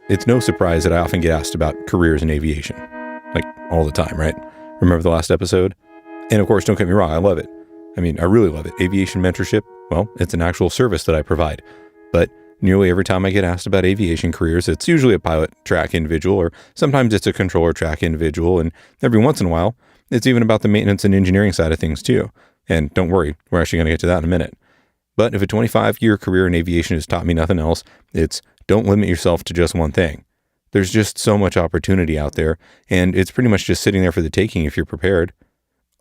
It's no surprise that I often get asked about careers in aviation. Like, all the time, right? Remember the last episode? And of course, don't get me wrong, I love it. I mean, I really love it. Aviation mentorship, well, it's an actual service that I provide. But nearly every time I get asked about aviation careers, it's usually a pilot track individual, or sometimes it's a controller track individual, and every once in a while, it's even about the maintenance and engineering side of things too. And don't worry, we're actually going to get to that in a minute. But if a 25-year career in aviation has taught me nothing else, it's don't limit yourself to just one thing. There's just so much opportunity out there, and it's pretty much just sitting there for the taking if you're prepared.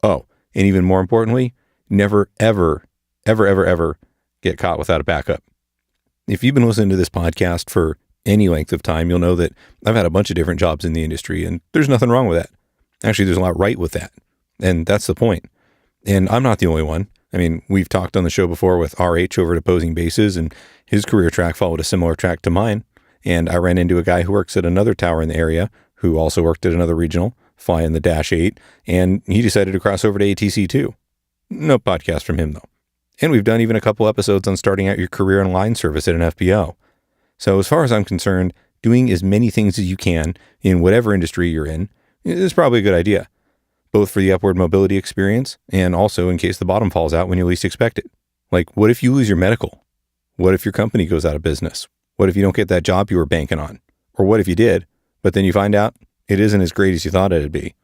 Oh, and even more importantly, never, ever, ever, ever, ever get caught without a backup. If you've been listening to this podcast for any length of time, you'll know that I've had a bunch of different jobs in the industry, and there's nothing wrong with that. Actually, there's a lot right with that, and that's the point. And I'm not the only one. I mean, we've talked on the show before with RH over at Opposing Bases, and his career track followed a similar track to mine. And I ran into a guy who works at another tower in the area, who also worked at another regional, flying the Dash 8, and he decided to cross over to ATC too. No podcast from him, though. And we've done even a couple episodes on starting out your career in line service at an FBO. So as far as I'm concerned, doing as many things as you can in whatever industry you're in is probably a good idea, both for the upward mobility experience and also in case the bottom falls out when you least expect it. Like, what if you lose your medical? What if your company goes out of business? What if you don't get that job you were banking on? Or what if you did, but then you find out it isn't as great as you thought it'd be?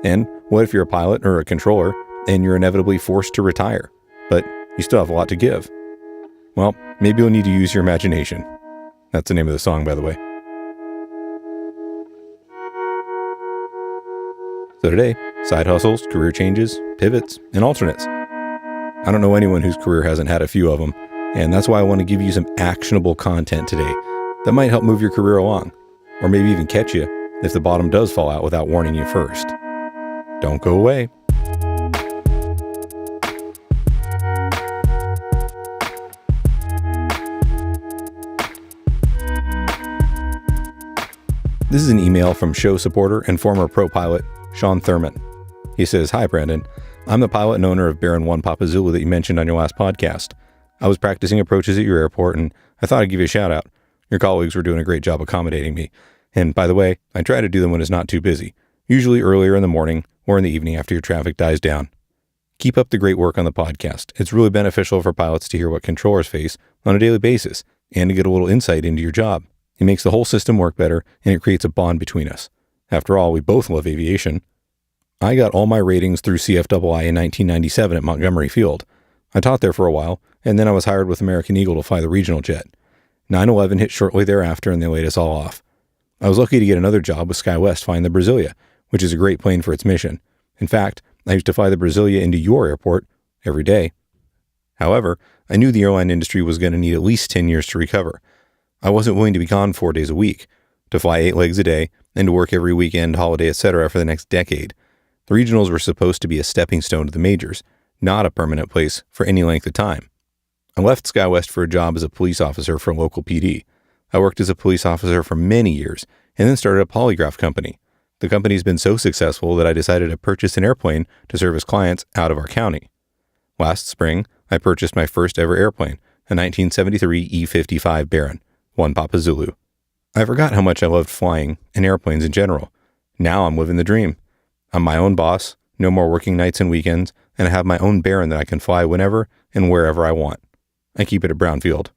And what if you're a pilot or a controller and you're inevitably forced to retire, but you still have a lot to give? Well, maybe you'll need to use your imagination. That's the name of the song, by the way. So today, side hustles, career changes, pivots, and alternates. I don't know anyone whose career hasn't had a few of them, and that's why I want to give you some actionable content today that might help move your career along, or maybe even catch you if the bottom does fall out without warning you first. Don't go away. This is an email from show supporter and former pro pilot, Shawn Thurmond. He says, "Hi, Brandon. I'm the pilot and owner of Baron 1 Papa Zulu that you mentioned on your last podcast. I was practicing approaches at your airport, and I thought I'd give you a shout out. Your colleagues were doing a great job accommodating me. And by the way, I try to do them when it's not too busy, usually earlier in the morning or in the evening after your traffic dies down. Keep up the great work on the podcast. It's really beneficial for pilots to hear what controllers face on a daily basis and to get a little insight into your job. It makes the whole system work better, and it creates a bond between us. After all, we both love aviation. I got all my ratings through CFII in 1997 at Montgomery Field. I taught there for a while, and then I was hired with American Eagle to fly the regional jet. 9/11 hit shortly thereafter, and they laid us all off. I was lucky to get another job with SkyWest flying the Brasilia, which is a great plane for its mission. In fact, I used to fly the Brasilia into your airport every day. However, I knew the airline industry was going to need at least 10 years to recover. I wasn't willing to be gone 4 days a week, to fly 8 legs a day, and to work every weekend, holiday, etc. for the next decade. The regionals were supposed to be a stepping stone to the majors, not a permanent place for any length of time. I left SkyWest for a job as a police officer for a local PD. I worked as a police officer for many years, and then started a polygraph company. The company's been so successful that I decided to purchase an airplane to service clients out of our county. Last spring, I purchased my first ever airplane, a 1973 E-55 Baron, 1 Papa Zulu. I forgot how much I loved flying and airplanes in general. Now I'm living the dream. I'm my own boss, no more working nights and weekends, and I have my own Baron that I can fly whenever and wherever I want. I keep it at Brownfield.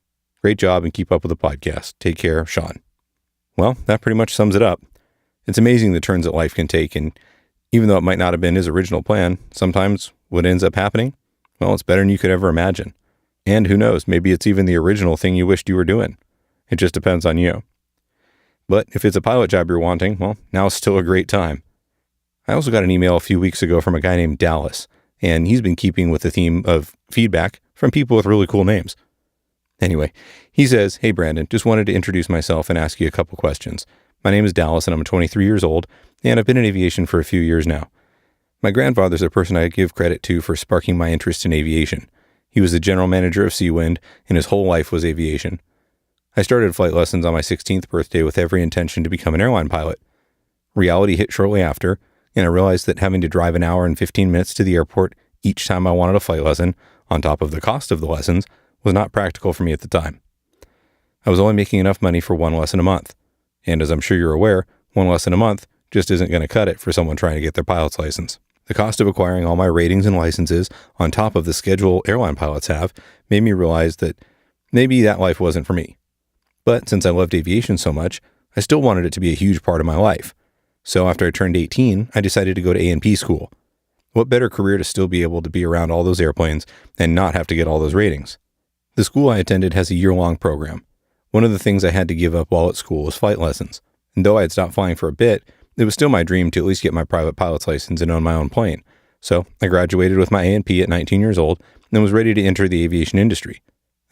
Great job and keep up with the podcast. Take care, Shawn." Well, that pretty much sums it up. It's amazing the turns that life can take, and even though it might not have been his original plan, sometimes what ends up happening, well, it's better than you could ever imagine. And who knows, maybe it's even the original thing you wished you were doing. It just depends on you. But if it's a pilot job you're wanting, well, now's still a great time. I also got an email a few weeks ago from a guy named Dallas, and he's been keeping with the theme of feedback from people with really cool names. Anyway, he says, "Hey Brandon, just wanted to introduce myself and ask you a couple questions. My name is Dallas and I'm 23 years old, and I've been in aviation for a few years now. My grandfather's a person I give credit to for sparking my interest in aviation. He was the general manager of Seawind, and his whole life was aviation. I started flight lessons on my 16th birthday with every intention to become an airline pilot. Reality hit shortly after, and I realized that having to drive an hour and 15 minutes to the airport each time I wanted a flight lesson, on top of the cost of the lessons, was not practical for me at the time. I was only making enough money for one lesson a month. And as I'm sure you're aware, one lesson a month just isn't going to cut it for someone trying to get their pilot's license. The cost of acquiring all my ratings and licenses on top of the schedule airline pilots have made me realize that maybe that life wasn't for me. But since I loved aviation so much, I still wanted it to be a huge part of my life. So after I turned 18, I decided to go to A&P school. What better career to still be able to be around all those airplanes and not have to get all those ratings? The school I attended has a year-long program. One of the things I had to give up while at school was flight lessons. And though I had stopped flying for a bit, it was still my dream to at least get my private pilot's license and own my own plane. So I graduated with my A&P at 19 years old and was ready to enter the aviation industry.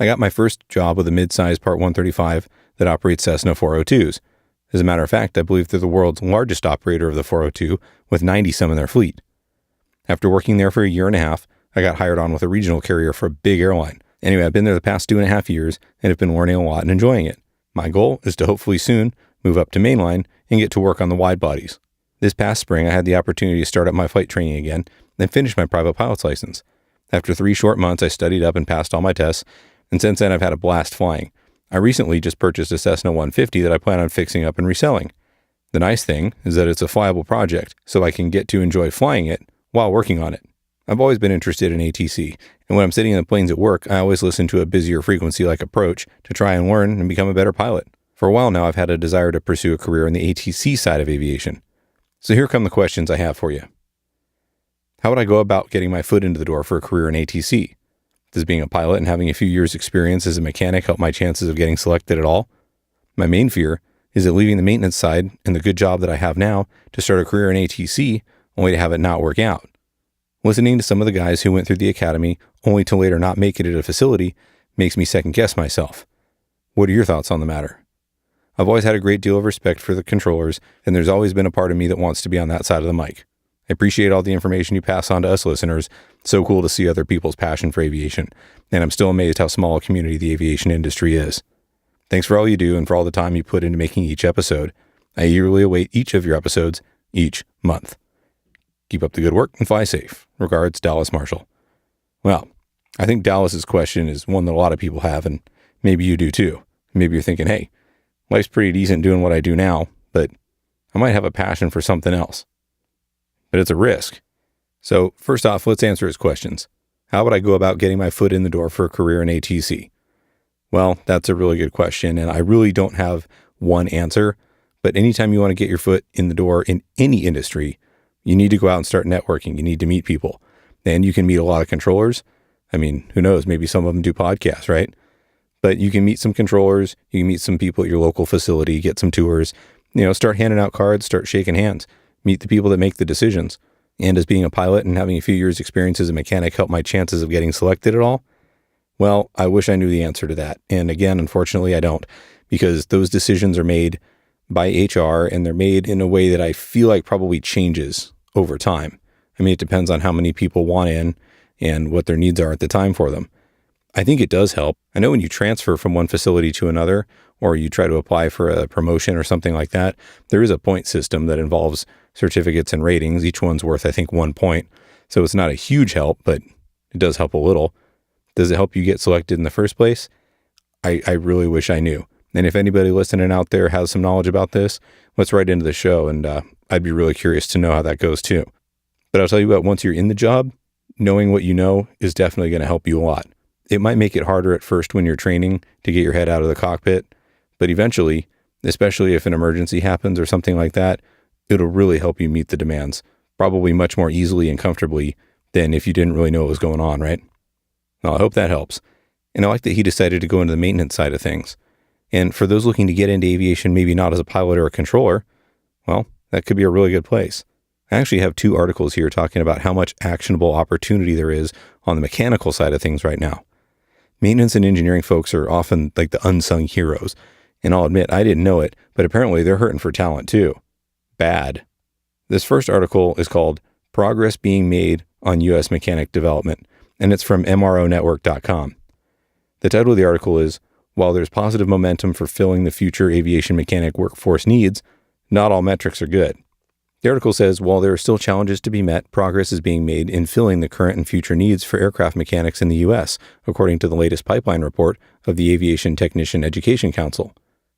I got my first job with a mid-sized Part 135 that operates Cessna 402s. As a matter of fact, I believe they're the world's largest operator of the 402 with 90-some in their fleet. After working there for a year and a half, I got hired on with a regional carrier for a big airline. Anyway, I've been there the past 2.5 years and have been learning a lot and enjoying it. My goal is to hopefully soon move up to mainline and get to work on the wide bodies. This past spring, I had the opportunity to start up my flight training again and finish my private pilot's license. After 3 short months, I studied up and passed all my tests, and since then I've had a blast flying. I recently just purchased a Cessna 150 that I plan on fixing up and reselling. The nice thing is that it's a flyable project, so I can get to enjoy flying it while working on it. I've always been interested in ATC, and when I'm sitting in the planes at work, I always listen to a busier frequency-like approach to try and learn and become a better pilot. For a while now, I've had a desire to pursue a career in the ATC side of aviation. So here come the questions I have for you. How would I go about getting my foot into the door for a career in ATC? Does being a pilot and having a few years' experience as a mechanic help my chances of getting selected at all? My main fear is that leaving the maintenance side and the good job that I have now to start a career in ATC only to have it not work out. Listening to some of the guys who went through the academy only to later not make it at a facility makes me second guess myself. What are your thoughts on the matter? I've always had a great deal of respect for the controllers, and there's always been a part of me that wants to be on that side of the mic. I appreciate all the information you pass on to us listeners. So cool to see other people's passion for aviation, and I'm still amazed how small a community the aviation industry is. Thanks for all you do and for all the time you put into making each episode. I eagerly await each of your episodes each month. Keep up the good work and fly safe. Regards, Dallas Marshall. Well, I think Dallas's question is one that a lot of people have, and maybe you do too. Maybe you're thinking, hey, life's pretty decent doing what I do now, but I might have a passion for something else. But it's a risk. So first off, let's answer his questions. How would I go about getting my foot in the door for a career in ATC? Well, that's a really good question, and I really don't have one answer. But anytime you want to get your foot in the door in any industry, you need to go out and start networking. You need to meet people. And you can meet a lot of controllers. I mean, who knows? Maybe some of them do podcasts, right? But you can meet some controllers. You can meet some people at your local facility, get some tours, start handing out cards, start shaking hands, meet the people that make the decisions. And as being a pilot and having a few years' experience as a mechanic help my chances of getting selected at all? Well, I wish I knew the answer to that. And again, unfortunately, I don't, because those decisions are made by HR and they're made in a way that I feel like probably changes over time. I mean, it depends on how many people want in and what their needs are at the time for them. I think it does help. I know when you transfer from one facility to another, or you try to apply for a promotion or something like that, there is a point system that involves certificates and ratings. Each one's worth, I think, 1 point. So it's not a huge help, but it does help a little. Does it help you get selected in the first place? I really wish I knew. And if anybody listening out there has some knowledge about this, let's write into the show, and I'd be really curious to know how that goes too. But I'll tell you what, once you're in the job, knowing what you know is definitely going to help you a lot. It might make it harder at first when you're training to get your head out of the cockpit, but eventually, especially if an emergency happens or something like that, it'll really help you meet the demands, probably much more easily and comfortably than if you didn't really know what was going on, right? Well, I hope that helps. And I like that he decided to go into the maintenance side of things. And for those looking to get into aviation, maybe not as a pilot or a controller, well, that could be a really good place. I actually have 2 articles here talking about how much actionable opportunity there is on the mechanical side of things right now. Maintenance and engineering folks are often like the unsung heroes. And I'll admit, I didn't know it, but apparently they're hurting for talent too. Bad. This first article is called Progress Being Made on U.S. Mechanic Development, and it's from MROnetwork.com. The title of the article is, While there's positive momentum for filling the future aviation mechanic workforce needs, not all metrics are good. The article says, while there are still challenges to be met, progress is being made in filling the current and future needs for aircraft mechanics in the U.S., according to the latest pipeline report of the Aviation Technician Education Council.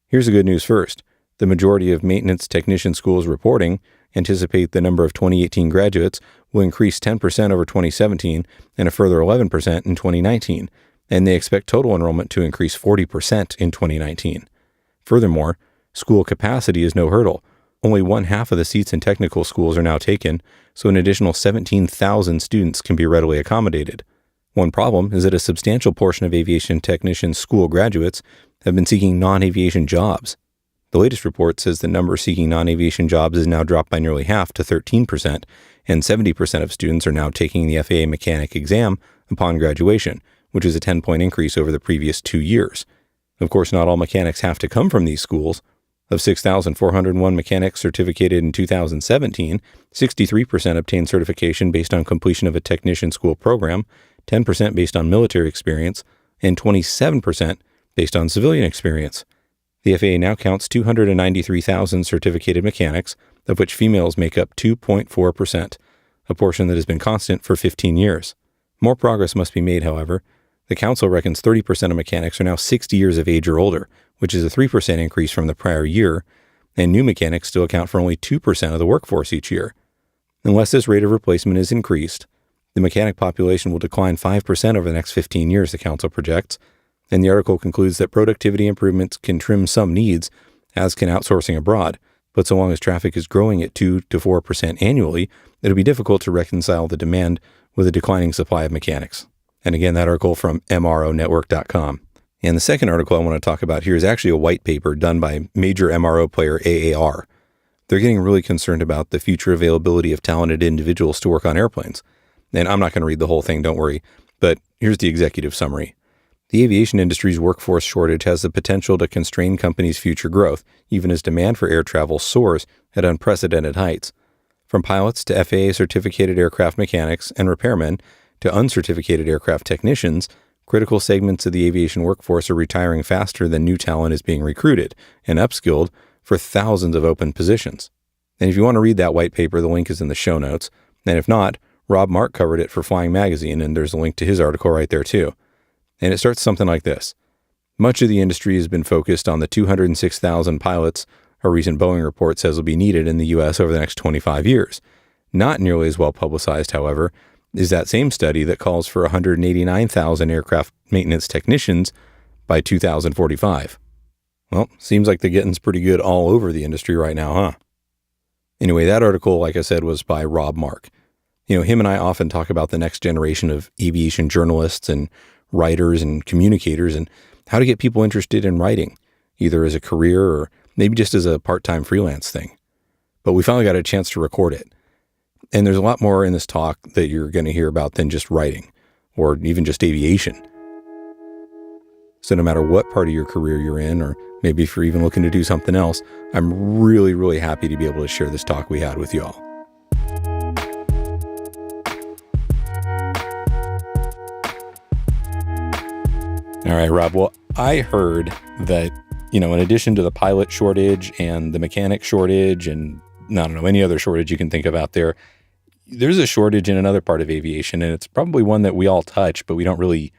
Here's the good news first. The majority of maintenance technician schools reporting anticipate the number of 2018 graduates will increase 10% over 2017 and a further 11% in 2019, and they expect total enrollment to increase 40% in 2019. Furthermore, school capacity is no hurdle. Only one half of the seats in technical schools are now taken, so an additional 17,000 students can be readily accommodated. One problem is that a substantial portion of aviation technician school graduates have been seeking non-aviation jobs. The latest report says the number seeking non-aviation jobs is now dropped by nearly half to 13%, and 70% of students are now taking the FAA mechanic exam upon graduation, which is a 10-point increase over the previous 2 years. Of course, not all mechanics have to come from these schools. Of 6,401 mechanics certificated in 2017, 63% obtained certification based on completion of a technician school program, 10% based on military experience, and 27% based on civilian experience. The FAA now counts 293,000 certificated mechanics, of which females make up 2.4%, a portion that has been constant for 15 years. More progress must be made, however. The Council reckons 30% of mechanics are now 60 years of age or older, which is a 3% increase from the prior year, and new mechanics still account for only 2% of the workforce each year. Unless this rate of replacement is increased, the mechanic population will decline 5% over the next 15 years, the Council projects, and the article concludes that productivity improvements can trim some needs, as can outsourcing abroad, but so long as traffic is growing at 2 to 4% annually, it'll be difficult to reconcile the demand with a declining supply of mechanics. And again, that article from MROnetwork.com. And the second article I want to talk about here is actually a white paper done by major MRO player AAR. They're getting really concerned about the future availability of talented individuals to work on airplanes. And I'm not going to read the whole thing, don't worry, but here's the executive summary. The aviation industry's workforce shortage has the potential to constrain companies' future growth, even as demand for air travel soars at unprecedented heights. From pilots to FAA-certificated aircraft mechanics and repairmen to uncertificated aircraft technicians, critical segments of the aviation workforce are retiring faster than new talent is being recruited and upskilled for thousands of open positions. And if you want to read that white paper, the link is in the show notes. And if not, Rob Mark covered it for Flying Magazine, and there's a link to his article right there too. And it starts something like this. Much of the industry has been focused on the 206,000 pilots a recent Boeing report says will be needed in the U.S. over the next 25 years. Not nearly as well publicized, however, is that same study that calls for 189,000 aircraft maintenance technicians by 2045. Well, seems like the getting's pretty good all over the industry right now, huh? Anyway, that article, like I said, was by Rob Mark. You know, him and I often talk about the next generation of aviation journalists and writers and communicators and how to get people interested in writing, either as a career or maybe just as a part-time freelance thing. But we finally got a chance to record it. And there's a lot more in this talk that you're going to hear about than just writing or even just aviation. So no matter what part of your career you're in, or maybe if you're even looking to do something else, I'm really, really happy to be able to share this talk we had with you all. All right, Rob. Well, I heard that, in addition to the pilot shortage and the mechanic shortage and I don't know, any other shortage you can think of out there, there's a shortage in another part of aviation, and it's probably one that we all touch, but we don't really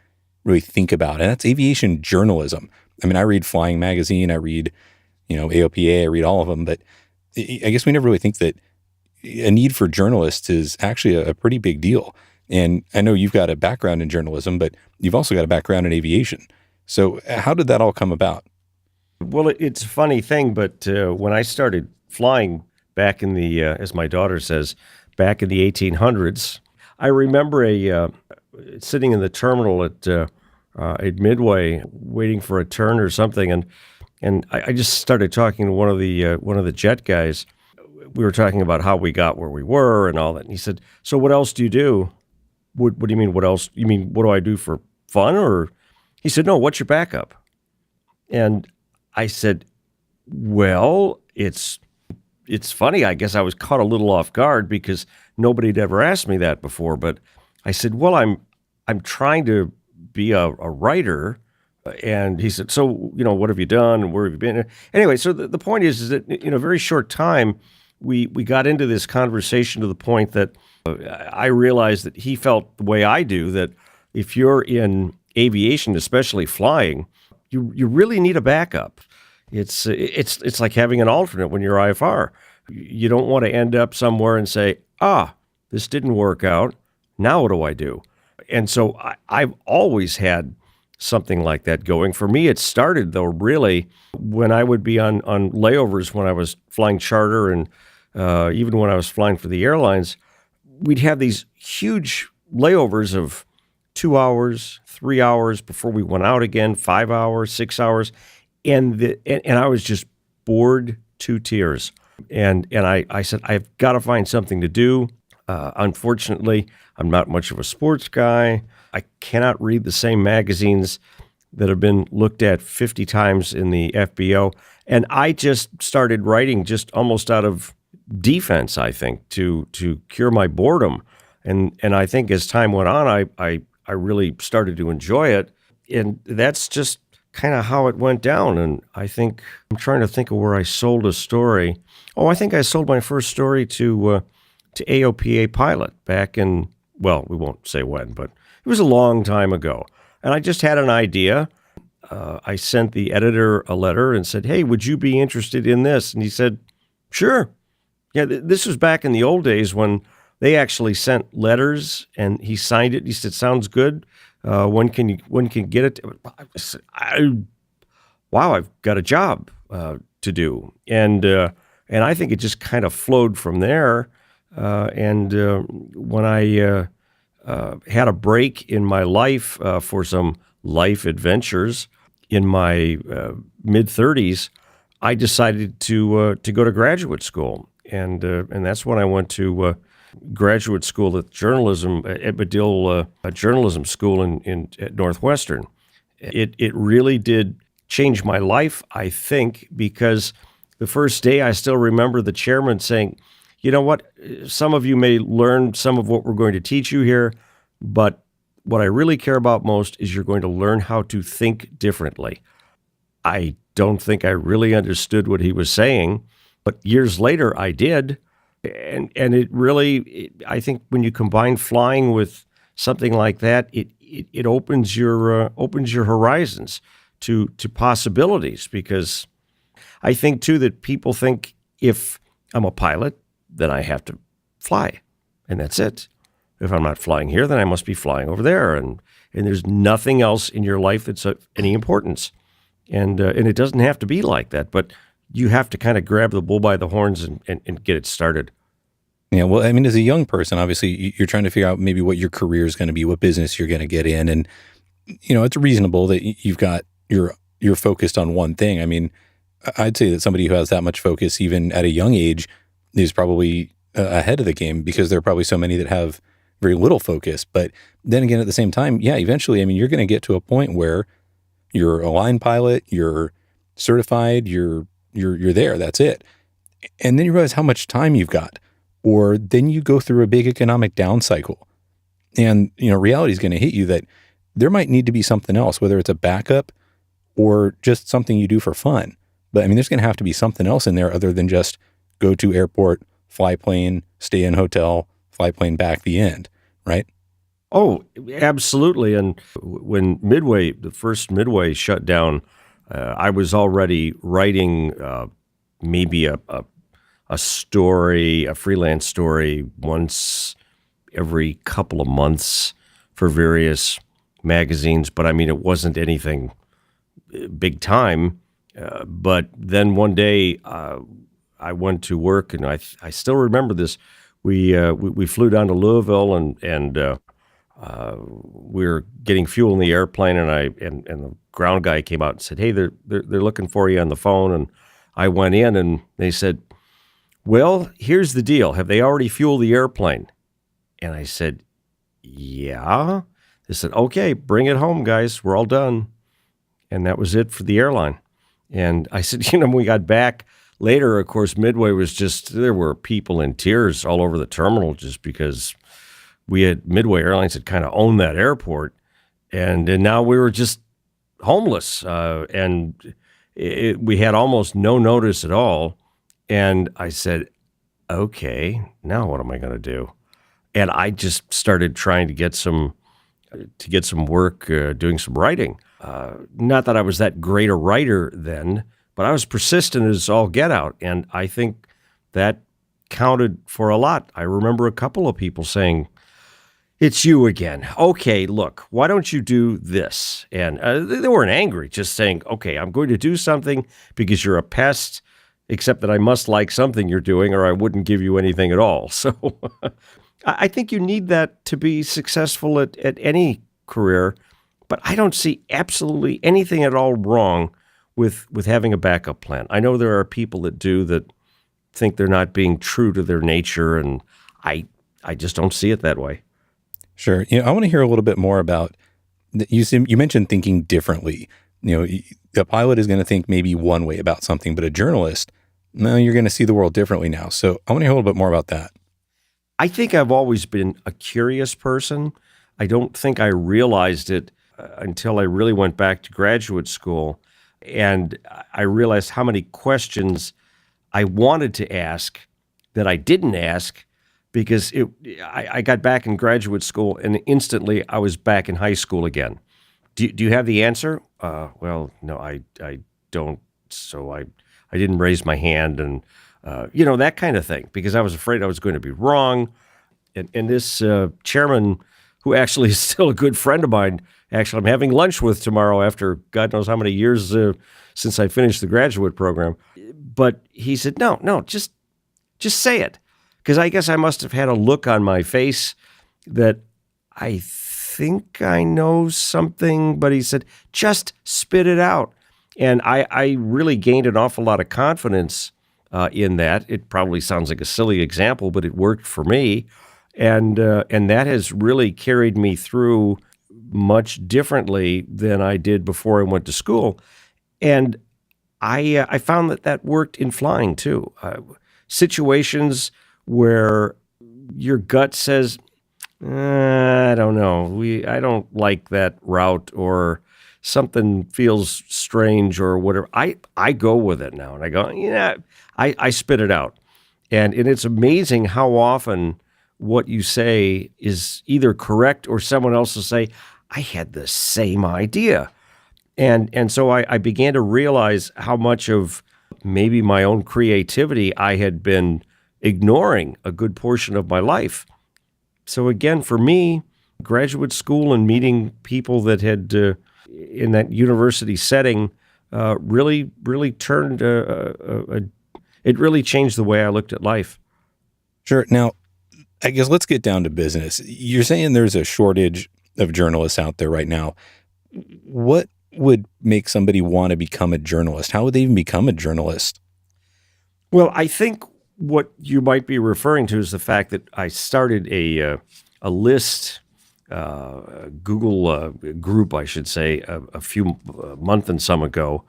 think about, and that's aviation journalism. I mean, I read Flying Magazine, I read, AOPA, I read all of them, but I guess we never really think that a need for journalists is actually a pretty big deal. And I know you've got a background in journalism, but you've also got a background in aviation. So how did that all come about? Well, it's a funny thing, but when I started flying back in the, as my daughter says, back in the 1800s, I remember sitting in the terminal at Midway, waiting for a turn or something, and I just started talking to one of the jet guys. We were talking about how we got where we were and all that, and he said, "So what else do you do?" What do you mean? What else? You mean what do I do for fun? Or he said, "No, what's your backup?" And I said, "Well, it's funny. I guess I was caught a little off guard because nobody had ever asked me that before." But I said, "Well, I'm trying to be a writer." And he said, "So, what have you done and where have you been?" Anyway, so the point is that in a very short time, we got into this conversation to the point that I realized that he felt the way I do, that if you're in aviation, especially flying, you really need a backup. It's like having an alternate when you're IFR. You don't want to end up somewhere and say, this didn't work out. Now what do I do? And so I've always had something like that going. For me, it started, though, really when I would be on layovers when I was flying charter, and even when I was flying for the airlines, we'd have these huge layovers of 2 hours, 3 hours before we went out again, 5 hours, 6 hours. And I was just bored to tears. And I said, I've got to find something to do. Unfortunately, I'm not much of a sports guy. I cannot read the same magazines that have been looked at 50 times in the FBO. And I just started writing just almost out of defense, I think, to cure my boredom. And I think as time went on, I really started to enjoy it. And that's just kind of how it went down. And I think I'm trying to think of where I sold a story. Oh, I think I sold my first story to AOPA Pilot back in, well, we won't say when, but it was a long time ago. And I just had an idea. I sent the editor a letter and said, hey, would you be interested in this? And he said, sure. Yeah, this was back in the old days when they actually sent letters and he signed it. He said, sounds good. When can you get it? I said, wow, I've got a job to do. And I think it just kind of flowed from there. And when I had a break in my life for some life adventures in my mid-30s, I decided to go to graduate school. And that's when I went to graduate school at journalism at Medill Journalism School at Northwestern. It really did change my life, I think, because the first day I still remember the chairman saying, you know what, some of you may learn some of what we're going to teach you here, but what I really care about most is you're going to learn how to think differently. I don't think I really understood what he was saying, but years later I did. And it really, I think when you combine flying with something like that, it opens your horizons to possibilities, because I think too that people think if I'm a pilot, then I have to fly, and that's it. If I'm not flying here, then I must be flying over there, and there's nothing else in your life that's of any importance, and it doesn't have to be like that, but you have to kind of grab the bull by the horns and get it started. Yeah, well, I mean, as a young person, obviously, you're trying to figure out maybe what your career is going to be, what business you're going to get in, and it's reasonable that you're focused on one thing. I mean, I'd say that somebody who has that much focus, even at a young age, is probably ahead of the game, because there are probably so many that have very little focus. But then again, at the same time, yeah, eventually, I mean, you're going to get to a point where you're a line pilot, you're certified, you're there, that's it. And then you realize how much time you've got, or then you go through a big economic down cycle. And, reality is going to hit you that there might need to be something else, whether it's a backup or just something you do for fun. But I mean, there's going to have to be something else in there other than just go to airport, fly plane, stay in hotel, fly plane back, the end, right? Oh, absolutely. And when the first Midway shut down, I was already writing maybe a story, a freelance story once every couple of months for various magazines. But I mean, it wasn't anything big time. But then one day I went to work, and I still remember this. We flew down to Louisville, and we were getting fuel in the airplane, and the ground guy came out and said, "Hey, they're looking for you on the phone." And I went in, and they said, "Well, here's the deal. Have they already fueled the airplane?" And I said, "Yeah." They said, "Okay, bring it home, guys. We're all done." And that was it for the airline. And I said, when we got back later, of course, Midway was there were people in tears all over the terminal, just because Midway Airlines had kind of owned that airport. And now we were just homeless. We had almost no notice at all. And I said, okay, now what am I going to do? And I just started trying to get some work doing some writing. Not that I was that great a writer then, but I was persistent as all get out, and I think that counted for a lot. I remember a couple of people saying, "It's you again. Okay, look, why don't you do this?" And they weren't angry, just saying, "Okay, I'm going to do something because you're a pest, except that I must like something you're doing or I wouldn't give you anything at all." So I think you need that to be successful at any career, but I don't see absolutely anything at all wrong with having a backup plan. I know there are people that do that think they're not being true to their nature, and I just don't see it that way. Sure. I want to hear a little bit more about, you mentioned thinking differently. The pilot is going to think maybe one way about something, but a journalist, no, you're going to see the world differently now. So I want to hear a little bit more about that. I think I've always been a curious person. I don't think I realized it until I really went back to graduate school, and I realized how many questions I wanted to ask that I didn't ask because I got back in graduate school and instantly I was back in high school again. Do you have the answer? Well, no, I don't. So I didn't raise my hand and, that kind of thing, because I was afraid I was going to be wrong. And this chairman, who actually is still a good friend of mine, actually I'm having lunch with tomorrow after God knows how many years since I finished the graduate program. But he said, no, just say it. Because I guess I must have had a look on my face that I think I know something, but he said, just spit it out. And I really gained an awful lot of confidence in that. It probably sounds like a silly example, but it worked for me. And that has really carried me through much differently than I did before I went to school. And I found that worked in flying too. Situations where your gut says, I don't know, I don't like that route, or something feels strange or whatever. I go with it now, and I go, I spit it out. And it's amazing how often what you say is either correct or someone else will say, I had the same idea. And so I began to realize how much of maybe my own creativity I had been ignoring a good portion of my life. So again, for me, graduate school and meeting people that had in that university setting really turned it really changed the way I looked at life. Sure. Now, I guess let's get down to business. You're saying there's a shortage of journalists out there right now. What would make somebody want to become a journalist? How would they even become a journalist? Well, I think what you might be referring to is the fact that I started a list, Google group, I should say, a few month and some ago,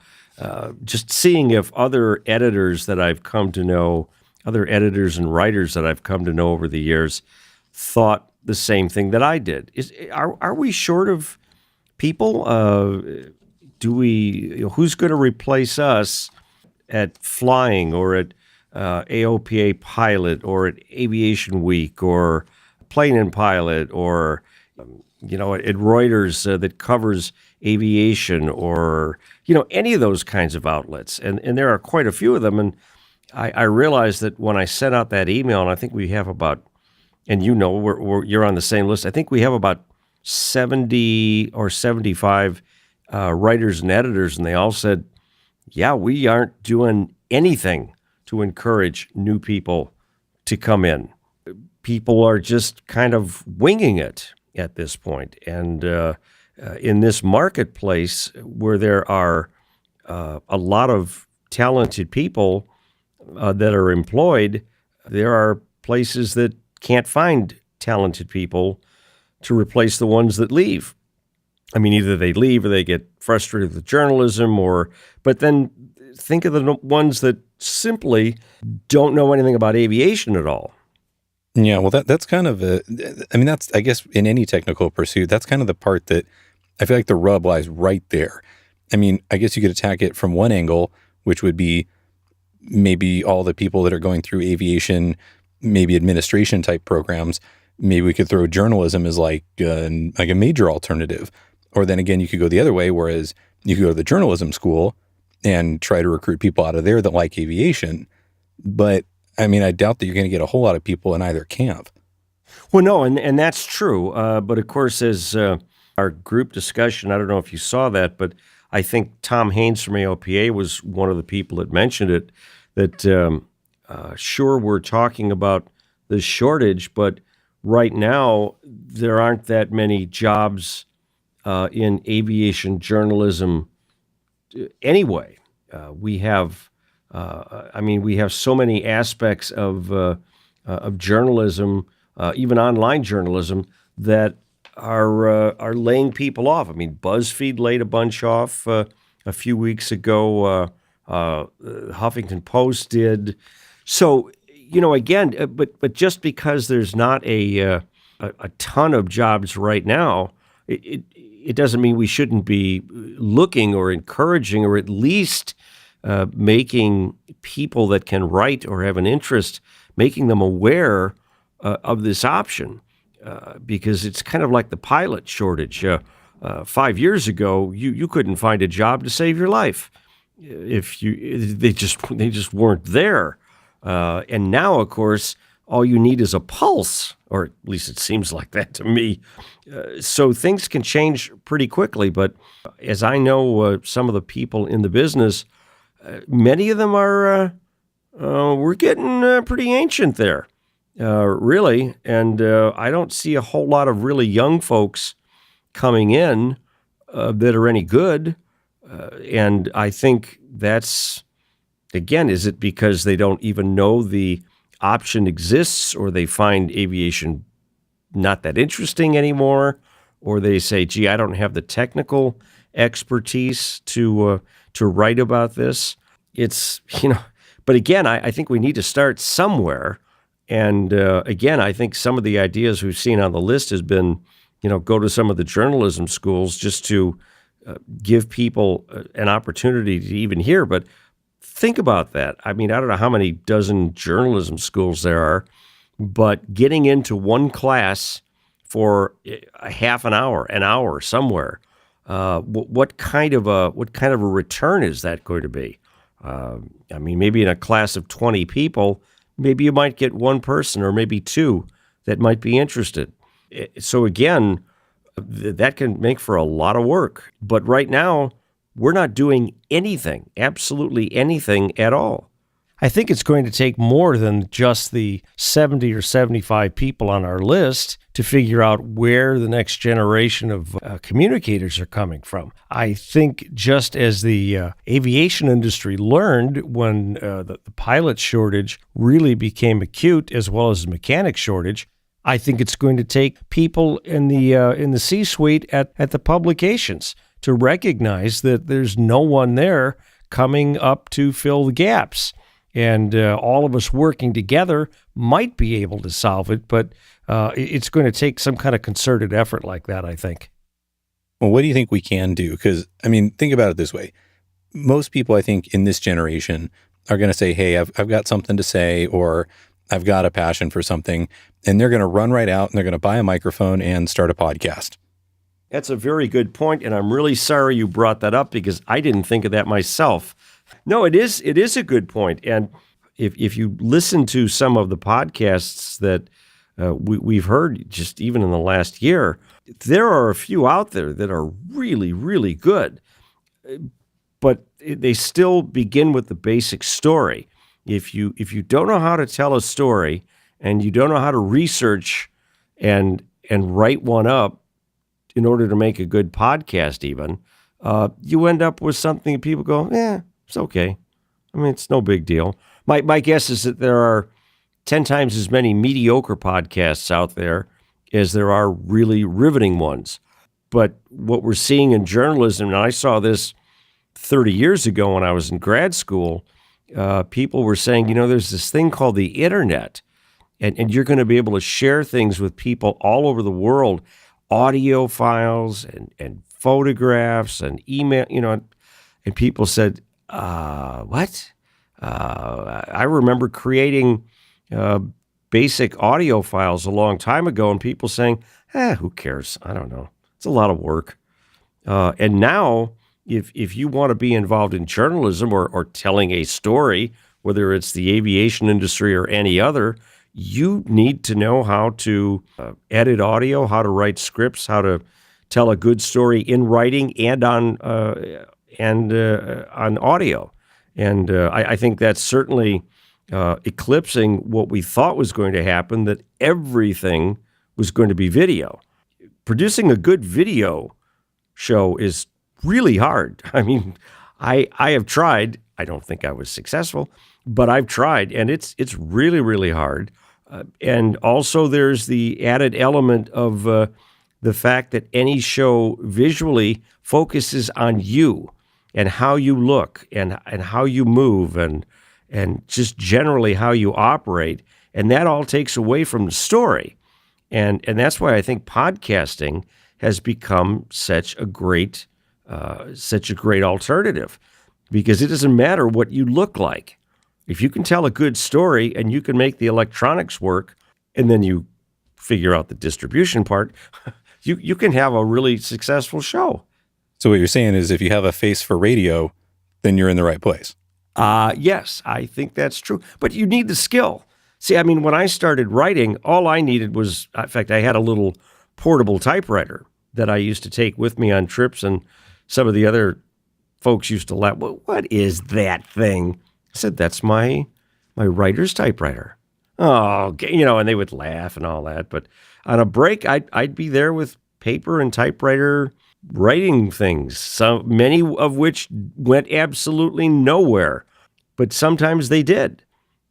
just seeing if other editors that I've come to know, other editors and writers that I've come to know over the years, thought the same thing that I did. Are we short of people? Who's going to replace us at flying or at AOPA Pilot or at Aviation Week or Plane and Pilot or, at Reuters that covers aviation or, any of those kinds of outlets. And there are quite a few of them. And I realized that when I sent out that email, and I think we have about, and you're on the same list, I think we have about 70 or 75 writers and editors, and they all said, yeah, we aren't doing anything to encourage new people to come in. People are just kind of winging it at this point. And in this marketplace where there are a lot of talented people that are employed, there are places that can't find talented people to replace the ones that leave. I mean, either they leave or they get frustrated with journalism, but then think of the ones that simply don't know anything about aviation at all. Yeah, well, that's kind of that's, I guess, in any technical pursuit, that's kind of the part that I feel like the rub lies right there. I mean, I guess you could attack it from one angle, which would be maybe all the people that are going through aviation, maybe administration type programs, maybe we could throw journalism as like a major alternative. Or then again, you could go the other way, whereas you could go to the journalism school and try to recruit people out of there that like aviation. But I mean, I doubt that you're going to get a whole lot of people in either camp. Well, no, and that's true. But of course, as our group discussion, I don't know if you saw that, but I think Tom Haynes from AOPA was one of the people that mentioned it, that sure, we're talking about the shortage, but right now there aren't that many jobs in aviation journalism anyway. We have so many aspects of journalism, even online journalism, that are laying people off. I mean, BuzzFeed laid a bunch off a few weeks ago. Huffington Post did. So, again, but just because there's not a ton of jobs right now, it doesn't mean we shouldn't be looking or encouraging or at least making people that can write or have an interest, making them aware of this option, because it's kind of like the pilot shortage. 5 years ago, you couldn't find a job to save your life they just weren't there. And now, of course, all you need is a pulse, or at least it seems like that to me. So things can change pretty quickly. But as I know, some of the people in the business, many of them are we're getting pretty ancient there, really. And I don't see a whole lot of really young folks coming in that are any good. And I think that's, again, is it because they don't even know the option exists, or they find aviation not that interesting anymore, or they say, gee, I don't have the technical expertise to write about this. It's, but again, I think we need to start somewhere. And again, I think some of the ideas we've seen on the list has been, go to some of the journalism schools just to give people an opportunity to even hear. But think about that. I mean, I don't know how many dozen journalism schools there are, but getting into one class for a half an hour somewhere, what kind of a return is that going to be? I mean, maybe in a class of 20 people, maybe you might get one person or maybe two that might be interested. So again, that can make for a lot of work. But right now, we're not doing anything, absolutely anything at all. I think it's going to take more than just the 70 or 75 people on our list to figure out where the next generation of communicators are coming from. I think just as the aviation industry learned when the pilot shortage really became acute, as well as the mechanic shortage, I think it's going to take people in the C-suite at the publications to recognize that there's no one there coming up to fill the gaps. And all of us working together might be able to solve it, but it's going to take some kind of concerted effort like that, I think. Well, what do you think we can do? Because, I mean, think about it this way. Most people, I think, in this generation are going to say, hey, I've got something to say, or I've got a passion for something, and they're going to run right out and they're going to buy a microphone and start a podcast. That's a very good point, and I'm really sorry you brought that up because I didn't think of that myself. No, it is a good point. And if you listen to some of the podcasts that we've heard just even in the last year, there are a few out there that are really, really good. But they still begin with the basic story. If you don't know how to tell a story and you don't know how to research and write one up in order to make a good podcast even, you end up with something that people go, it's okay. I mean, it's no big deal. My guess is that there are 10 times as many mediocre podcasts out there as there are really riveting ones. But what we're seeing in journalism, and I saw this 30 years ago when I was in grad school, people were saying, there's this thing called the internet, and you're going to be able to share things with people all over the world, audio files and photographs and email, and people said, what? I remember creating basic audio files a long time ago and people saying, who cares? I don't know. It's a lot of work. And now, if you want to be involved in journalism or telling a story, whether it's the aviation industry or any other, you need to know how to edit audio, how to write scripts, how to tell a good story in writing and on audio. And I think that's certainly eclipsing what we thought was going to happen, that everything was going to be video. Producing a good video show is really hard. I mean, I have tried. I don't think I was successful, but I've tried, and it's really, really hard. And also there's the added element of the fact that any show visually focuses on you and how you look and how you move and just generally how you operate. And that all takes away from the story. And that's why I think podcasting has become such a great alternative, because it doesn't matter what you look like. If you can tell a good story and you can make the electronics work, and then you figure out the distribution part, you can have a really successful show. So what you're saying is if you have a face for radio, then you're in the right place. Yes, I think that's true. But you need the skill. See, I mean, when I started writing, all I needed was, in fact, I had a little portable typewriter that I used to take with me on trips, and some of the other folks used to laugh, well, what is that thing? I said, that's my writer's typewriter. Oh, okay. And they would laugh and all that. But on a break, I'd be there with paper and typewriter writing things, so many of which went absolutely nowhere, but sometimes they did.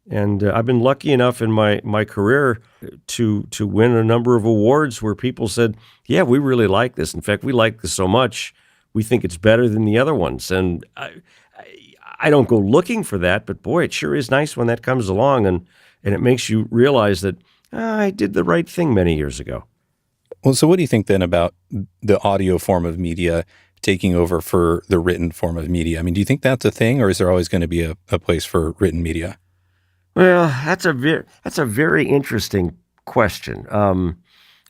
And I've been lucky enough in my career to win a number of awards where people said, yeah, we really like this. In fact, we like this so much, we think it's better than the other ones. And I don't go looking for that, but boy, it sure is nice when that comes along and it makes you realize that I did the right thing many years ago. Well, so what do you think then about the audio form of media taking over for the written form of media? I mean, do you think that's a thing, or is there always going to be a place for written media? Well, that's a very interesting question.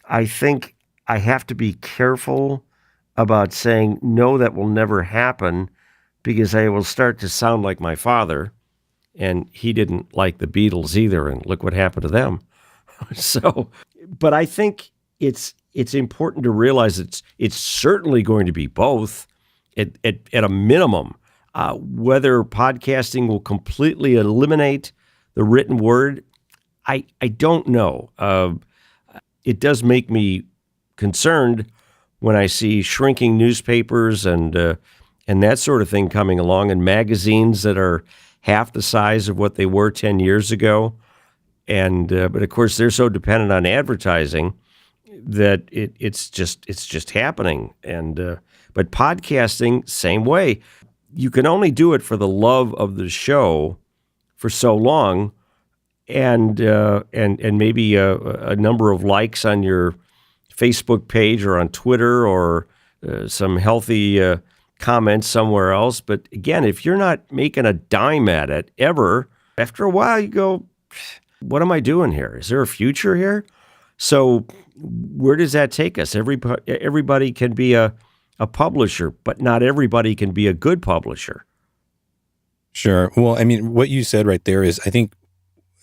I think I have to be careful about saying, no, that will never happen, because I will start to sound like my father, and he didn't like the Beatles either, and look what happened to them. So, but I think it's important to realize it's certainly going to be both at a minimum. Whether podcasting will completely eliminate the written word, I don't know. It does make me concerned when I see shrinking newspapers and that sort of thing coming along, and magazines that are half the size of what they were 10 years ago. And but of course they're so dependent on advertising that it's just happening. And but podcasting, same way. You can only do it for the love of the show for so long, and maybe a number of likes on your Facebook page or on Twitter, or some healthy comments somewhere else. But again, if you're not making a dime at it ever, after a while you go, what am I doing here? Is there a future here? So where does that take us? Everybody can be a publisher, but not everybody can be a good publisher. Sure. Well, I mean, what you said right there is, I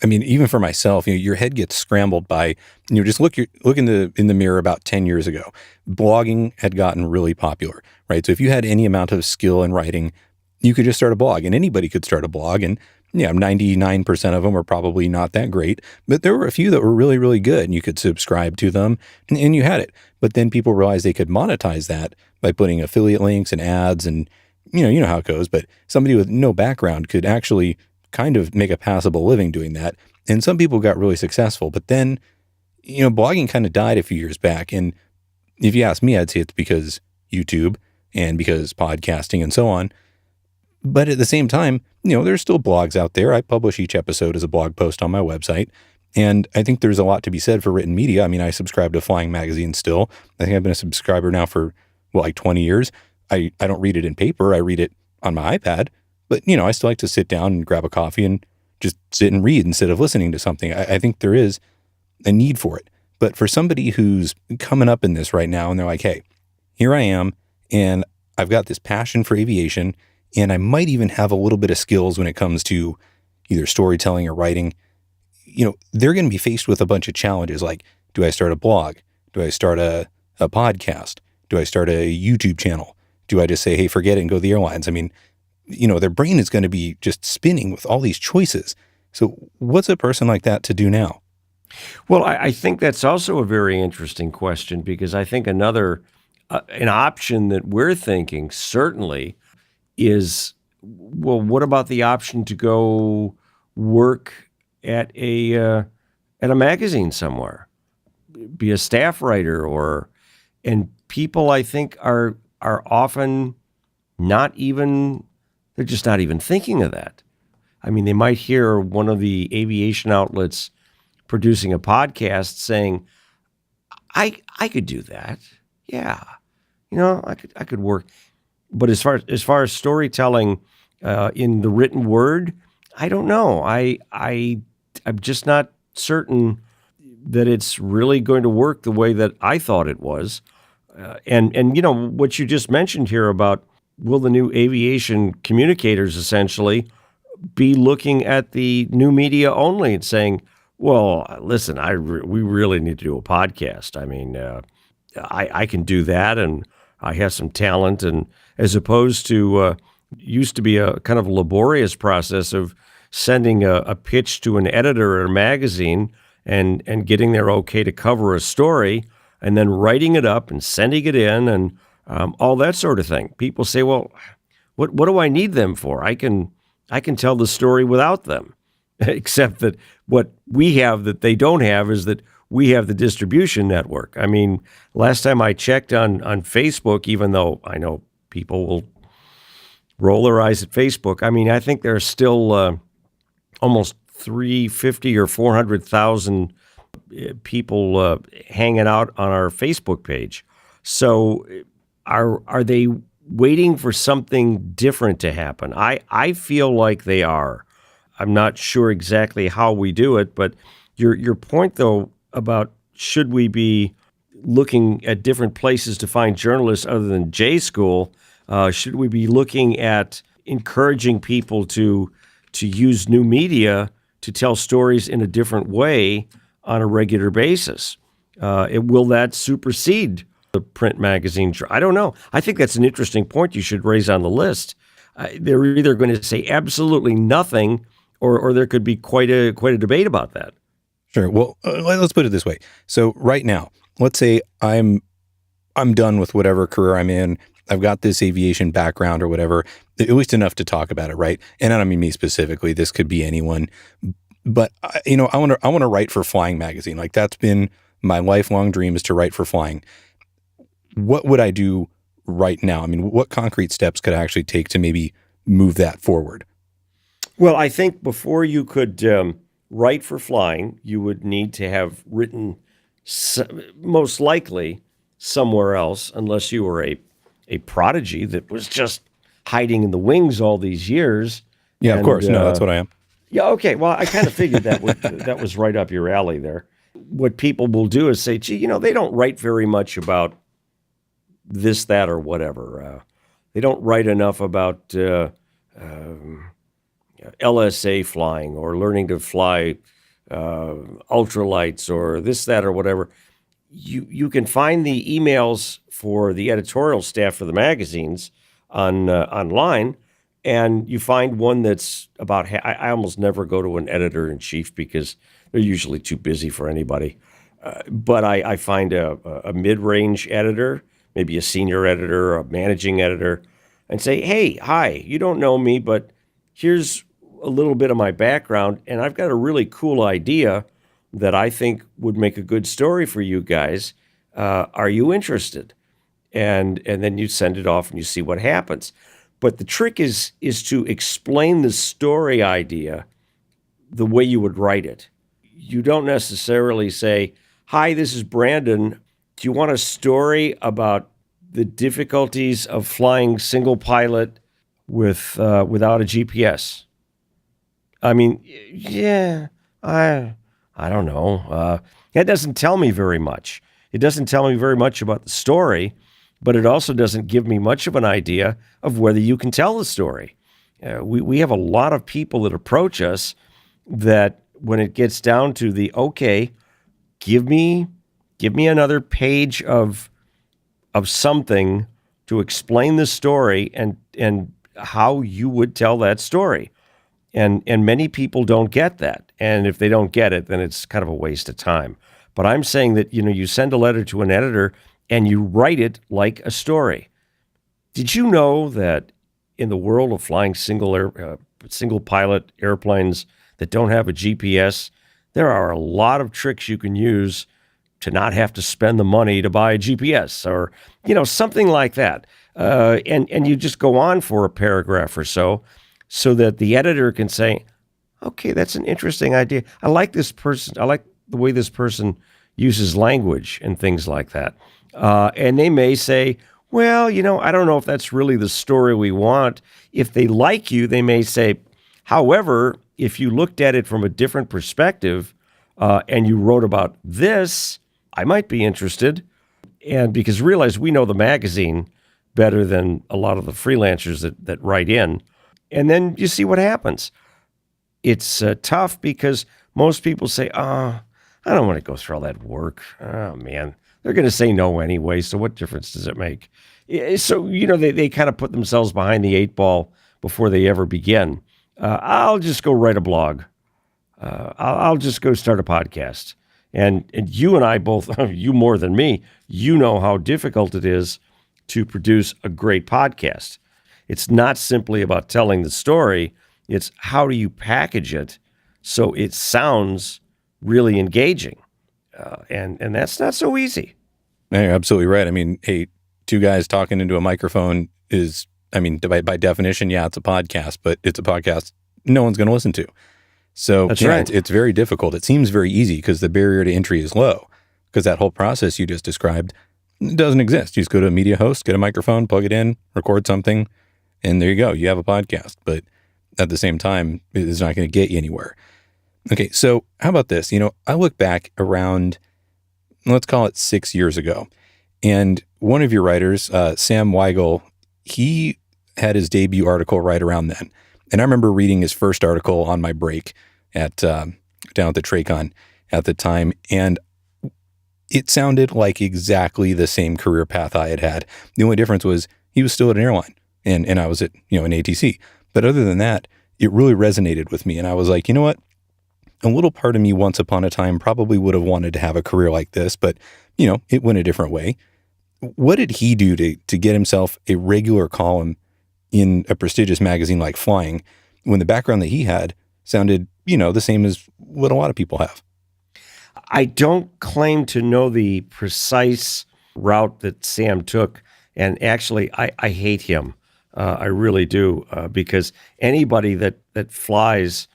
mean, even for myself, your head gets scrambled by, just look in the mirror about 10 years ago. Blogging had gotten really popular, right? So if you had any amount of skill in writing, you could just start a blog, and anybody could start a blog. And 99% of them are probably not that great, but there were a few that were really, really good, and you could subscribe to them, and you had it. But then people realized they could monetize that by putting affiliate links and ads, and you know how it goes. But somebody with no background could actually kind of make a passable living doing that. And some people got really successful, but then, blogging kind of died a few years back. And if you ask me, I'd say it's because YouTube and because podcasting and so on. But at the same time, there's still blogs out there. I publish each episode as a blog post on my website. And I think there's a lot to be said for written media. I mean, I subscribe to Flying Magazine still. I think I've been a subscriber now for, like 20 years. I don't read it in paper. I read it on my iPad. But, I still like to sit down and grab a coffee and just sit and read instead of listening to something. I think there is a need for it. But for somebody who's coming up in this right now and they're like, hey, here I am, and I've got this passion for aviation, and I might even have a little bit of skills when it comes to either storytelling or writing, they're going to be faced with a bunch of challenges like, do I start a blog? Do I start a podcast? Do I start a YouTube channel? Do I just say, hey, forget it and go to the airlines? I mean, their brain is going to be just spinning with all these choices. So what's a person like that to do now? Well, I think that's also a very interesting question, because I think another an option that we're thinking certainly is, well, what about the option to go work at a magazine somewhere, be a staff writer, and people I think are often they're just not even thinking of that. I mean, they might hear one of the aviation outlets producing a podcast saying, I could do that. Yeah. I could work. But as far as storytelling in the written word, I don't know. I'm just not certain that it's really going to work the way that I thought it was. And what you just mentioned here about, will the new aviation communicators essentially be looking at the new media only and saying, well, listen, we really need to do a podcast. I mean, I can do that, and I have some talent, and as opposed to used to be a kind of laborious process of sending a pitch to an editor at a magazine and getting their okay to cover a story, and then writing it up and sending it in, and all that sort of thing. People say, well, what do I need them for? I can tell the story without them, except that what we have that they don't have is that we have the distribution network. I mean, last time I checked on Facebook, even though I know people will roll their eyes at Facebook, I mean, I think there are still almost 350 or 400,000 people hanging out on our Facebook page. So are they waiting for something different to happen? I feel like they are. I'm not sure exactly how we do it, but your point, though, about should we be looking at different places to find journalists other than J School? Should we be looking at encouraging people to use new media to tell stories in a different way on a regular basis? Will that supersede the print magazine? I don't know. I think that's an interesting point you should raise on the list. They're either going to say absolutely nothing, or there could be quite a debate about that. Sure. Well, let's put it this way. So right now, let's say I'm done with whatever career I'm in. I've got this aviation background or whatever, at least enough to talk about it, right? And I don't mean me specifically. This could be anyone. But I want to write for Flying Magazine. Like, that's been my lifelong dream, is to write for Flying. What would I do right now? I mean, what concrete steps could I actually take to maybe move that forward? Well, I think before you could write for Flying, you would need to have written most likely somewhere else, unless you were a prodigy that was just hiding in the wings all these years. Yeah, of course. No, that's what I am. Yeah, okay. Well, I kind of figured that was right up your alley there. What people will do is say, gee, they don't write very much about this, that, or whatever. They don't write enough about LSA flying, or learning to fly ultralights, or this, that, or whatever. You can find the emails for the editorial staff for the magazines online, and you find one that's about. I almost never go to an editor-in-chief because they're usually too busy for anybody. But I find a mid-range editor, maybe a senior editor, a managing editor, and say, hey, hi, you don't know me, but here's a little bit of my background, and I've got a really cool idea that I think would make a good story for you guys. Are you interested? And then you send it off and you see what happens. But the trick is to explain the story idea the way you would write it. You don't necessarily say, hi, this is Brandon. Do you want a story about the difficulties of flying single pilot without a GPS? I mean, yeah, I don't know. That doesn't tell me very much. It doesn't tell me very much about the story, but it also doesn't give me much of an idea of whether you can tell the story. We have a lot of people that approach us that when it gets down to the, okay, give me another page of something to explain the story and how you would tell that story. And many people don't get that. And if they don't get it, then it's kind of a waste of time. But I'm saying that, you send a letter to an editor and you write it like a story. Did you know that in the world of flying single pilot airplanes that don't have a GPS, there are a lot of tricks you can use to not have to spend the money to buy a GPS or, something like that. And you just go on for a paragraph or so that the editor can say, okay, that's an interesting idea. I like this person. I like the way this person uses language and things like that. And they may say, well, I don't know if that's really the story we want. If they like you, they may say, however, if you looked at it from a different perspective and you wrote about this, I might be interested. And because realize we know the magazine better than a lot of the freelancers that write in. And then you see what happens. It's tough because most people say, I don't want to go through all that work. Oh, man, they're going to say no anyway, so what difference does it make? So, they kind of put themselves behind the eight ball before they ever begin. I'll just go write a blog. I'll just go start a podcast. And you and I both, you more than me, know how difficult it is to produce a great podcast. It's not simply about telling the story. It's how do you package it so it sounds really engaging. And that's not so easy. No, you're absolutely right. I mean, hey, two guys talking into a microphone is, by definition, yeah, it's a podcast, but it's a podcast no one's going to listen to. So that's yeah, right. It's very difficult. It seems very easy because the barrier to entry is low because that whole process you just described doesn't exist. You just go to a media host, get a microphone, plug it in, record something, and there you go. You have a podcast. But at the same time, it's not going to get you anywhere. Okay, so how about this? I look back around, let's call it 6 years ago, and one of your writers, Sam Weigel, he had his debut article right around then. And I remember reading his first article on my break at down at the Tracon at the time, and it sounded like exactly the same career path I had had. The only difference was he was still at an airline, and I was at an ATC. But other than that, it really resonated with me, and I was like, you know what? A little part of me once upon a time probably would have wanted to have a career like this, but it went a different way. What did he do to get himself a regular column in a prestigious magazine like Flying when the background that he had sounded, the same as what a lot of people have? I don't claim to know the precise route that Sam took. And actually, I hate him. I really do, because anybody that flies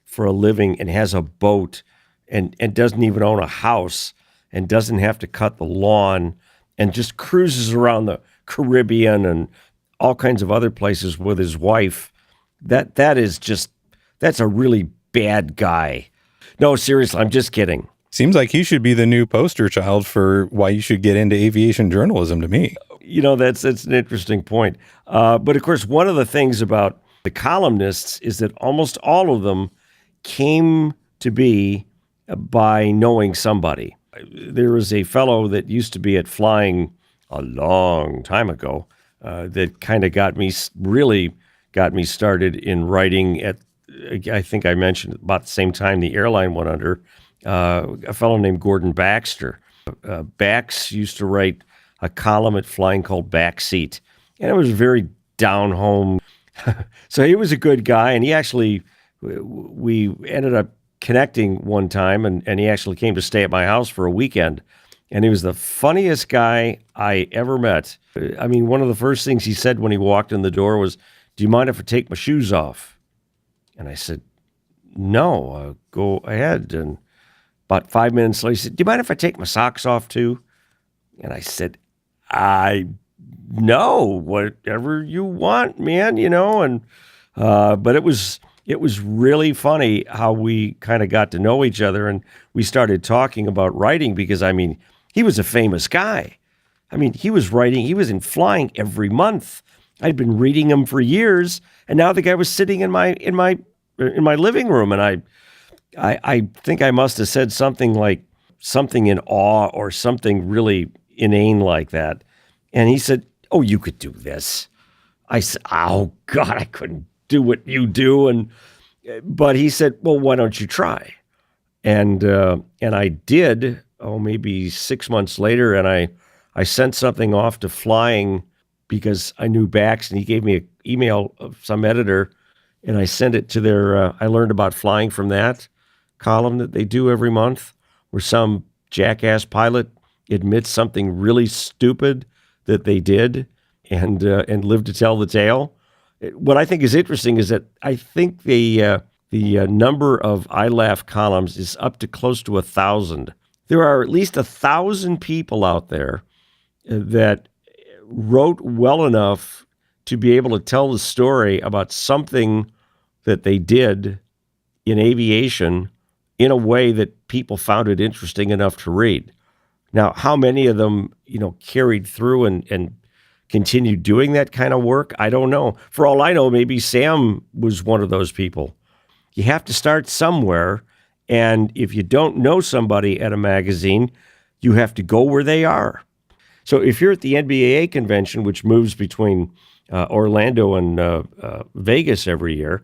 for a living and has a boat and doesn't even own a house and doesn't have to cut the lawn and just cruises around the Caribbean and all kinds of other places with his wife, that's a really bad guy. No, seriously, I'm just kidding. Seems like he should be the new poster child for why you should get into aviation journalism to me. That's an interesting point. But of course, one of the things about the columnists is that almost all of them came to be by knowing somebody. There was a fellow that used to be at Flying a long time ago that kind of got me started in writing at, I think I mentioned about the same time the airline went under, a fellow named Gordon Baxter. Bax used to write a column at Flying called Backseat, and it was very down home. So he was a good guy, and he actually, we ended up connecting one time, and he actually came to stay at my house for a weekend. And he was the funniest guy I ever met. One of the first things he said when he walked in the door was, "Do you mind if I take my shoes off?" And I said, "No, go ahead." And about 5 minutes later, he said, "Do you mind if I take my socks off too?" And I said, "I no, whatever you want, man, and but it was really funny how we kind of got to know each other, and we started talking about writing because he was a famous guy. He was writing, he was in flying every month. I'd been reading him for years, and now the guy was sitting in my living room, and I think I must have said something like something in awe or something really inane like that. And he said, "Oh, you could do this." I said, "Oh God, I couldn't do what you do." But he said, "Well, why don't you try?" And I did. Oh, maybe 6 months later, and I sent something off to Flying because I knew Bax, and he gave me an email of some editor, and I sent it to their. I learned about Flying from that column that they do every month, where some jackass pilot admits something really stupid that they did and lived to tell the tale. What I think is interesting is that I think the number of I Laugh columns is up to close to 1,000. There are at least 1,000 people out there that wrote well enough to be able to tell the story about something that they did in aviation in a way that people found it interesting enough to read. Now, how many of them, carried through and continued doing that kind of work? I don't know. For all I know, maybe Sam was one of those people. You have to start somewhere, and if you don't know somebody at a magazine, you have to go where they are. So if you're at the NBAA convention, which moves between Orlando and Vegas every year,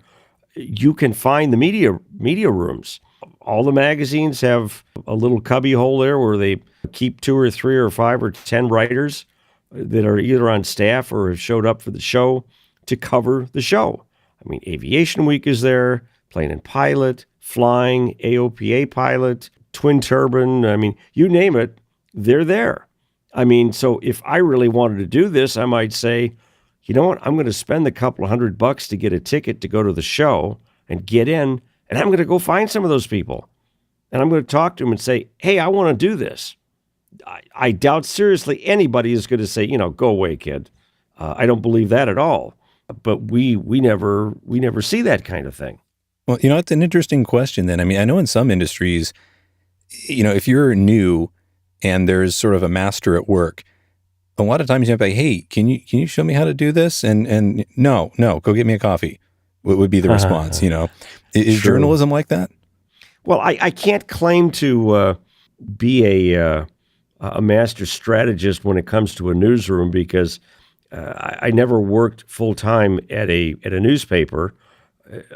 you can find the media rooms. All the magazines have a little cubby hole there where they keep 2 or 3 or 5 or 10 writers that are either on staff or have showed up for the show to cover the show. Aviation Week is there, Plane and Pilot, Flying, AOPA Pilot, Twin Turbine. You name it, they're there. So if I really wanted to do this, I might say, you know what, I'm going to spend a couple of $100 to get a ticket to go to the show and get in, and I'm going to go find some of those people. And I'm going to talk to them and say, hey, I want to do this. I doubt seriously anybody is going to say, go away, kid. I don't believe that at all. But we never see that kind of thing. Well, it's an interesting question then. I know in some industries, if you're new and there's sort of a master at work, a lot of times you have to say, hey, can you show me how to do this? And no, go get me a coffee. What would be the response? Is True. Journalism like that? Well, I can't claim to be a master strategist when it comes to a newsroom because I never worked full time at a newspaper.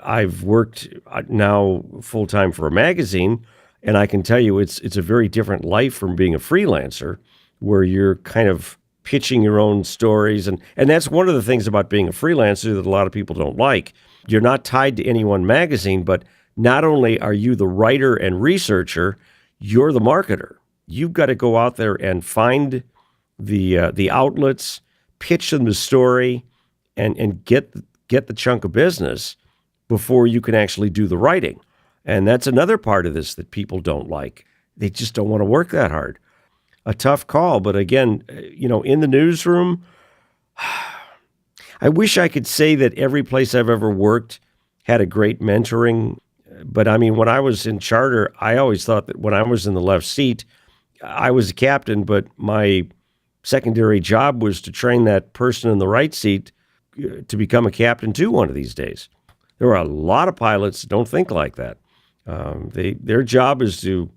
I've worked now full time for a magazine, and I can tell you it's a very different life from being a freelancer, where you're kind of pitching your own stories, and that's one of the things about being a freelancer that a lot of people don't like. You're not tied to any one magazine, but not only are you the writer and researcher, you're the marketer. You've got to go out there and find the outlets, pitch them the story, and get the chunk of business before you can actually do the writing. And that's another part of this that people don't like. They just don't want to work that hard. A tough call, but again, in the newsroom, I wish I could say that every place I've ever worked had a great mentoring. But when I was in charter, I always thought that when I was in the left seat, I was a captain, but my secondary job was to train that person in the right seat to become a captain too one of these days. There are a lot of pilots that don't think like that. Their job is to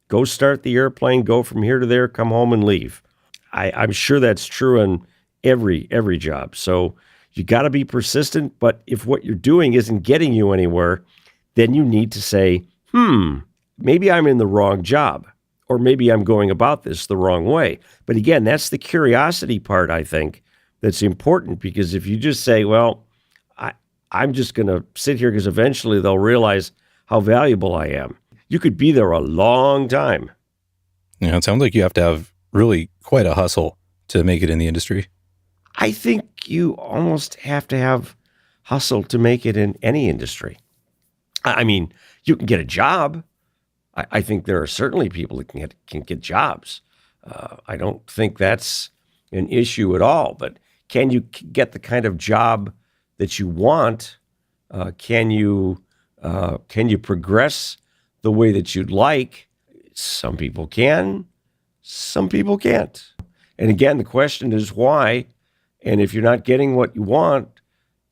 go start the airplane, go from here to there, come home and leave. I'm sure that's true in every job. So you got to be persistent, but if what you're doing isn't getting you anywhere, then you need to say, maybe I'm in the wrong job, or maybe I'm going about this the wrong way. But again, that's the curiosity part, I think, that's important, because if you just say, well, I'm just going to sit here because eventually they'll realize how valuable I am. You could be there a long time. Yeah, it sounds like you have to have really quite a hustle to make it in the industry. I think you almost have to have hustle to make it in any industry. You can get a job. I think there are certainly people that can get jobs. I don't think that's an issue at all. But can you get the kind of job that you want? Can you progress the way that you'd like? Some people can, some people can't. And again, the question is why? And if you're not getting what you want,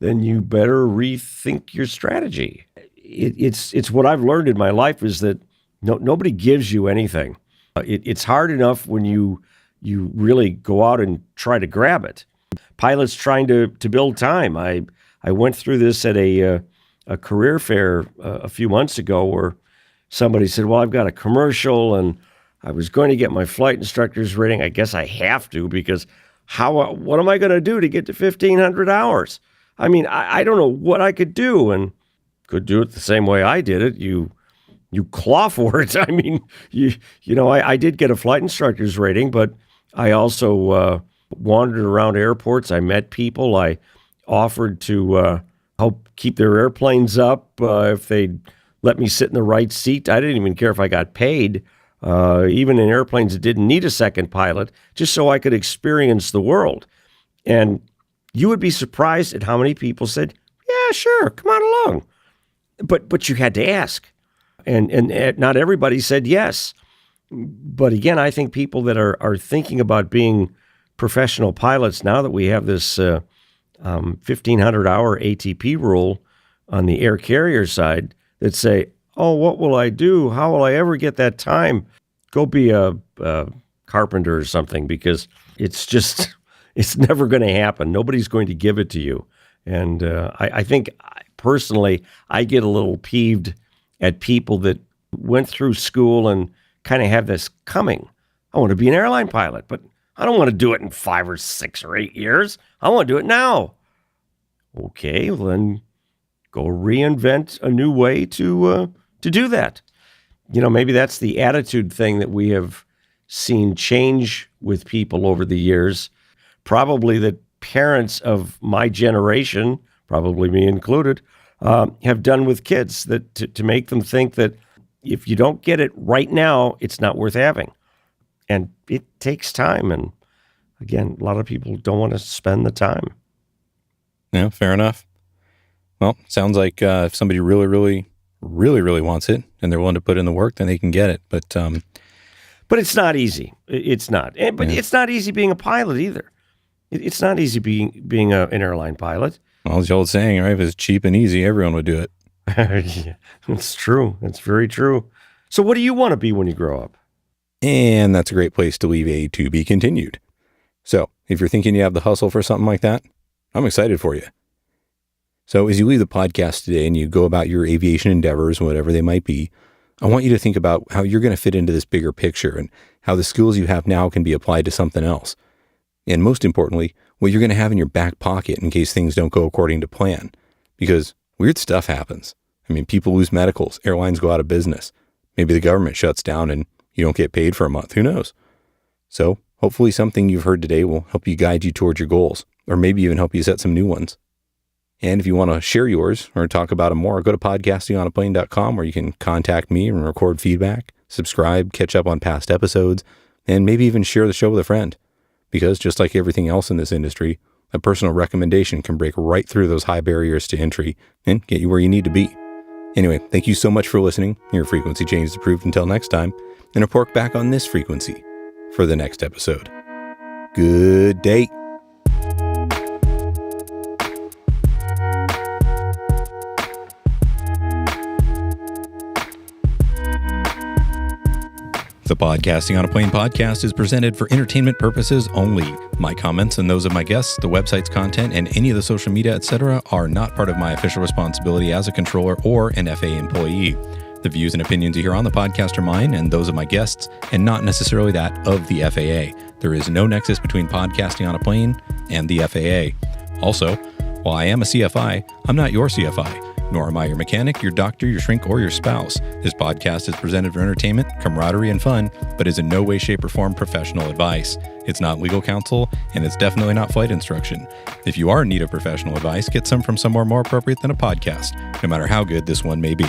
then you better rethink your strategy. It's what I've learned in my life is that nobody gives you anything. It's hard enough when you really go out and try to grab it. Pilots trying to build time. I went through this at a career fair a few months ago where somebody said, well, I've got a commercial and I was going to get my flight instructor's rating. I guess I have to because what am I going to do to get to 1,500 hours? I mean, I don't know what I could do, and could do it the same way I did it. You claw for it. I mean, I did get a flight instructor's rating, but I also wandered around airports. I met people. I offered to help keep their airplanes up if they'd let me sit in the right seat. I didn't even care if I got paid, even in airplanes that didn't need a second pilot, just so I could experience the world. And you would be surprised at how many people said, yeah, sure, come on along. But you had to ask. And not everybody said yes. But again, I think people that are thinking about being professional pilots, now that we have this 1,500-hour ATP rule on the air carrier side, that say, oh, what will I do? How will I ever get that time? Go be a carpenter or something, because it's never going to happen. Nobody's going to give it to you. And I think personally, I get a little peeved at people that went through school and kind of have this coming. I want to be an airline pilot, but I don't want to do it in 5 or 6 or 8 years. I want to do it now. Okay, well then go reinvent a new way to do that. Maybe that's the attitude thing that we have seen change with people over the years. Probably that parents of my generation, probably me included, have done with kids, that to make them think that if you don't get it right now, it's not worth having. And it takes time. And again, a lot of people don't want to spend the time. Yeah, fair enough. Well, sounds like if somebody really, really, really, really wants it and they're willing to put in the work, then they can get it. But it's not easy. It's not. But it's not easy being a pilot either. It's not easy being an airline pilot. Well, it's the old saying, right? If it's cheap and easy, everyone would do it. Yeah, it's true. It's very true. So what do you want to be when you grow up? And that's a great place to leave a to be continued. So if you're thinking you have the hustle for something like that, I'm excited for you. So as you leave the podcast today and you go about your aviation endeavors, whatever they might be, I want you to think about how you're going to fit into this bigger picture and how the skills you have now can be applied to something else. And most importantly, what you're going to have in your back pocket in case things don't go according to plan. Because weird stuff happens. I mean, people lose medicals, airlines go out of business. Maybe the government shuts down and you don't get paid for a month. Who knows? So hopefully something you've heard today will help you guide you towards your goals, or maybe even help you set some new ones. And if you want to share yours or talk about them more, go to podcastingonaplane.com where you can contact me and record feedback, subscribe, catch up on past episodes, and maybe even share the show with a friend. Because just like everything else in this industry, a personal recommendation can break right through those high barriers to entry and get you where you need to be. Anyway, thank you so much for listening. Your frequency change is approved until next time, and report back on this frequency for the next episode. Good day. The Podcasting on a Plane podcast is presented for entertainment purposes only. My comments and those of my guests, the website's content, and any of the social media, etc. are not part of my official responsibility as a controller or an FAA employee. The views and opinions you hear on the podcast are mine and those of my guests, and not necessarily that of the FAA. There is no nexus between Podcasting on a Plane and the FAA. Also, while I am a CFI, I'm not your CFI. Nor am I your mechanic, your doctor, your shrink, or your spouse. This podcast is presented for entertainment, camaraderie, and fun, but is in no way, shape, or form professional advice. It's not legal counsel, and it's definitely not flight instruction. If you are in need of professional advice, get some from somewhere more appropriate than a podcast, no matter how good this one may be.